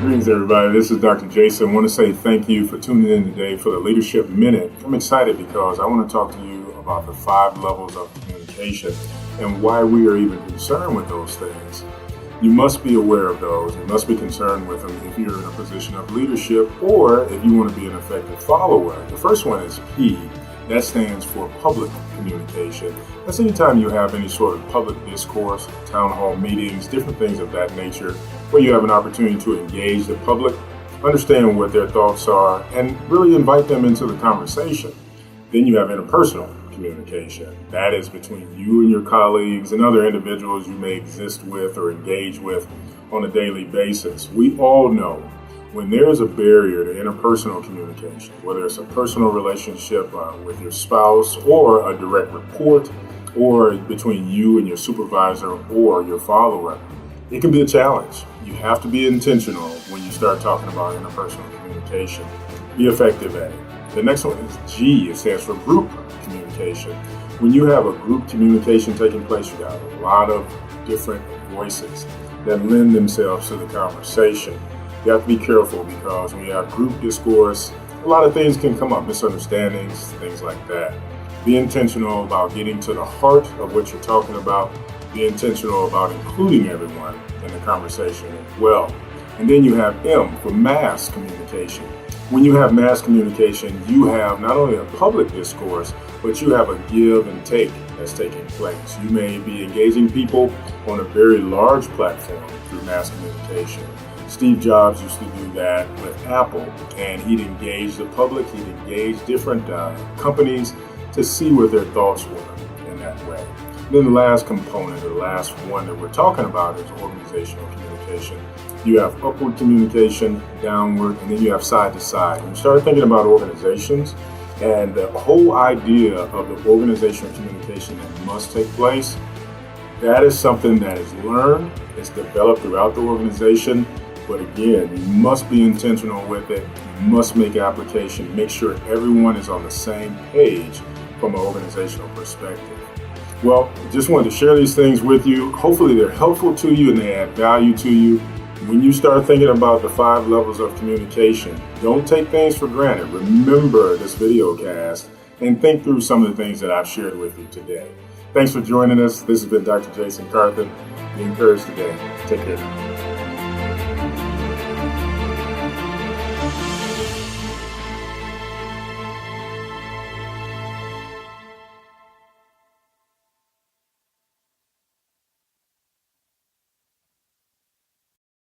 Greetings, everybody. This is Dr. Jason. I want to say thank you for tuning in today for the Leadership Minute. I'm excited because I want to talk to you about the 5 levels of communication and why we are even concerned with those things. You must be aware of those. You must be concerned with them if you're in a position of leadership or if you want to be an effective follower. The first one is P. That stands for public communication. That's anytime you have any sort of public discourse, town hall meetings, different things of that nature, where you have an opportunity to engage the public, understand what their thoughts are, and really invite them into the conversation. Then you have interpersonal communication. That is between you and your colleagues and other individuals you may exist with or engage with on a daily basis. We all know when there is a barrier to interpersonal communication, whether it's a personal relationship with your spouse or a direct report, or between you and your supervisor or your follower, it can be a challenge. You have to be intentional when you start talking about interpersonal communication. Be effective at it. The next one is G. It stands for group communication. When you have a group communication taking place, you got a lot of different voices that lend themselves to the conversation. You have to be careful because when you have group discourse, a lot of things can come up, misunderstandings, things like that. Be intentional about getting to the heart of what you're talking about. Be intentional about including everyone in the conversation as well. And then you have M for mass communication. When you have mass communication, you have not only a public discourse, but you have a give and take that's taking place. You may be engaging people on a very large platform through mass communication. Steve Jobs used to do that with Apple, and he'd engage the public, he'd engage different companies to see what their thoughts were in that way. Then the last component, or the last one that we're talking about, is organizational communication. You have upward communication, downward, and then you have side to side. When you start thinking about organizations and the whole idea of the organizational communication that must take place, that is something that is learned, it's developed throughout the organization. But again, you must be intentional with it. You must make application. Make sure everyone is on the same page from an organizational perspective. Well, just wanted to share these things with you. Hopefully they're helpful to you and they add value to you. When you start thinking about the 5 levels of communication, don't take things for granted. Remember this video cast and think through some of the things that I've shared with you today. Thanks for joining us. This has been Dr. Jason Carthen. Be encouraged today. Take care.